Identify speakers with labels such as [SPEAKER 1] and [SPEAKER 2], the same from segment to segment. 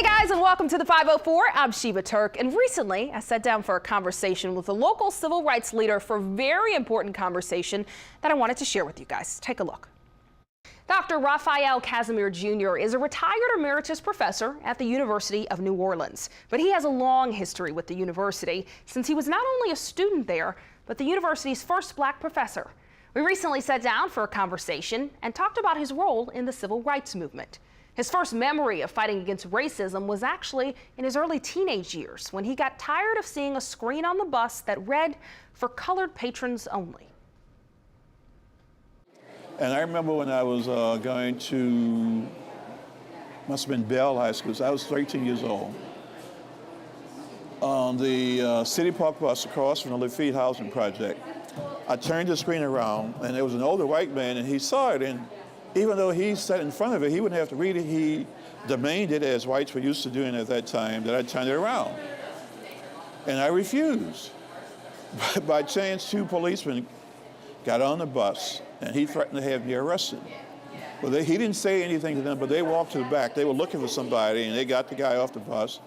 [SPEAKER 1] Hey guys, and welcome to the 504. I'm Sheba Turk, and recently I sat down for a conversation with a local civil rights leader for a very important conversation that I wanted to share with you guys. Take a look. Dr. Raphael Cassimere Jr. is a retired emeritus professor at the University of New Orleans, but he has a long history with the university since he was not only a student there, but the university's first black professor. We recently sat down for a conversation and talked about his role in the civil rights movement. His first memory of fighting against racism was actually in his early teenage years when he got tired of seeing a screen on the bus that read, "For colored patrons only."
[SPEAKER 2] And I remember when I was going to, must have been Bell High School, so I was 13 years old. On the City Park bus across from the Lafitte Housing Project, I turned the screen around and there was an older white man and he saw it, and even though he sat in front of it, he wouldn't have to read it. He demanded, as whites were used to doing at that time, that I turn it around. And I refused. By chance, two policemen got on the bus and he threatened to have me arrested. Well, he didn't say anything to them, but they walked to the back. They were looking for somebody and they got the guy off the bus.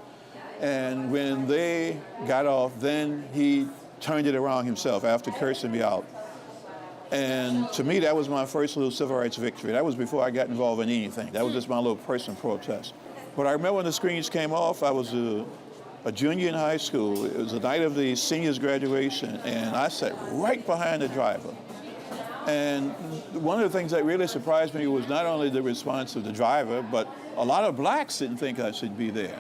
[SPEAKER 2] And when they got off, then he turned it around himself after cursing me out. And to me, that was my first little civil rights victory. That was before I got involved in anything. That was just my little personal protest. But I remember when the screens came off, I was a junior in high school. It was the night of the seniors' graduation, and I sat right behind the driver. And one of the things that really surprised me was not only the response of the driver, but a lot of blacks didn't think I should be there.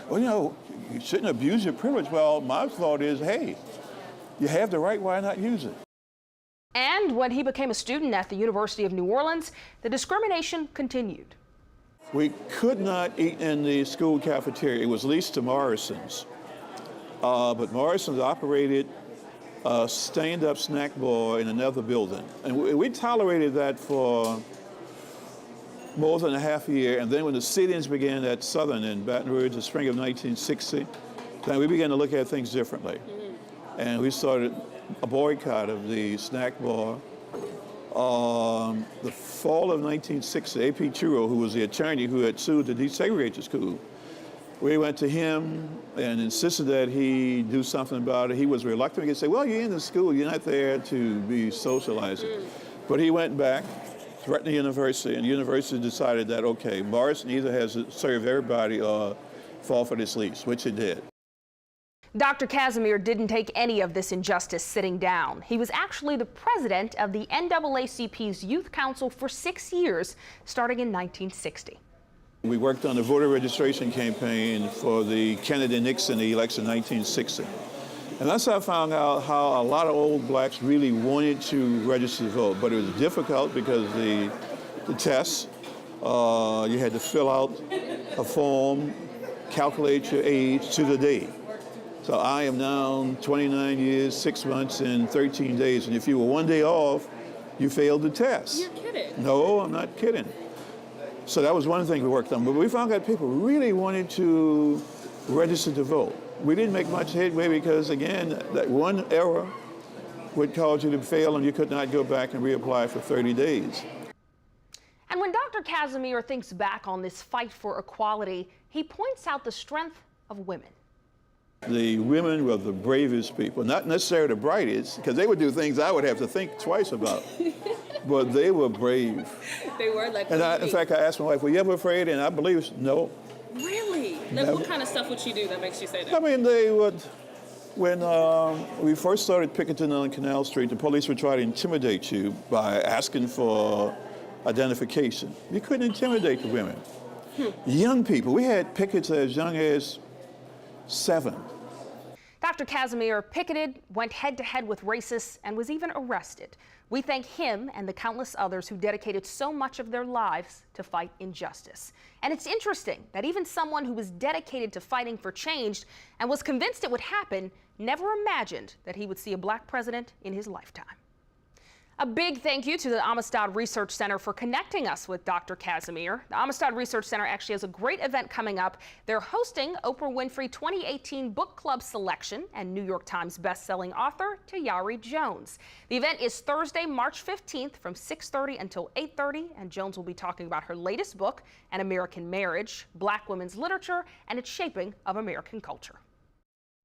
[SPEAKER 2] Well, you know, you shouldn't abuse your privilege. Well, my thought is, hey, you have the right, why not use it?
[SPEAKER 1] And when he became a student at the University of New Orleans, the discrimination continued.
[SPEAKER 2] We could not eat in the school cafeteria. It was leased to Morrison's. But Morrison's operated a stand-up snack bar in another building. And we tolerated that for more than a half a year. And then when the sit-ins began at Southern in Baton Rouge, the spring of 1960, then we began to look at things differently. And we started a boycott of the snack bar. The fall of 1960, A.P. Churro, who was the attorney who had sued to desegregate the school, we went to him and insisted that he do something about it. He was reluctant. He said, well, you're in the school, you're not there to be socializing. But he went back, threatened the university, and the university decided that, okay, Morrison either has to serve everybody or fall for this lease, which it did.
[SPEAKER 1] Dr. Cassimere didn't take any of this injustice sitting down. He was actually the president of the NAACP's Youth Council for 6 years, starting in 1960.
[SPEAKER 2] We worked on the voter registration campaign for the Kennedy-Nixon election in 1960. And that's how I found out how a lot of old blacks really wanted to register to vote, but it was difficult because the tests, you had to fill out a form, calculate your age to the day. So I am now 29 years, 6 months, and 13 days. And if you were 1 day off, you failed the test.
[SPEAKER 3] You're kidding.
[SPEAKER 2] No, I'm not kidding. So that was one thing we worked on. But we found that people really wanted to register to vote. We didn't make much headway because, again, that one error would cause you to fail and you could not go back and reapply for 30 days.
[SPEAKER 1] And when Dr. Cassimere thinks back on this fight for equality, he points out the strength of women.
[SPEAKER 2] The women were the bravest people, not necessarily the brightest, because they would do things I would have to think twice about. But they were brave.
[SPEAKER 3] They were like.
[SPEAKER 2] And in fact, I asked my wife, "Were you ever afraid?" And I believe, no.
[SPEAKER 3] Really? Like, what kind of stuff would she do that makes you say that?
[SPEAKER 2] I mean, they would. When we first started picketing on Canal Street, the police would try to intimidate you by asking for identification. You couldn't intimidate the women. Young people, we had pickets as young as 7.
[SPEAKER 1] Dr. Cassimere picketed, went head-to-head with racists, and was even arrested. We thank him and the countless others who dedicated so much of their lives to fight injustice. And it's interesting that even someone who was dedicated to fighting for change and was convinced it would happen never imagined that he would see a black president in his lifetime. A big thank you to the Amistad Research Center for connecting us with Dr. Cassimere. The Amistad Research Center actually has a great event coming up. They're hosting Oprah Winfrey 2018 Book Club selection and New York Times bestselling author Tayari Jones. The event is Thursday, March 15th from 6:30 until 8:30, and Jones will be talking about her latest book, An American Marriage, Black women's literature, and its shaping of American culture.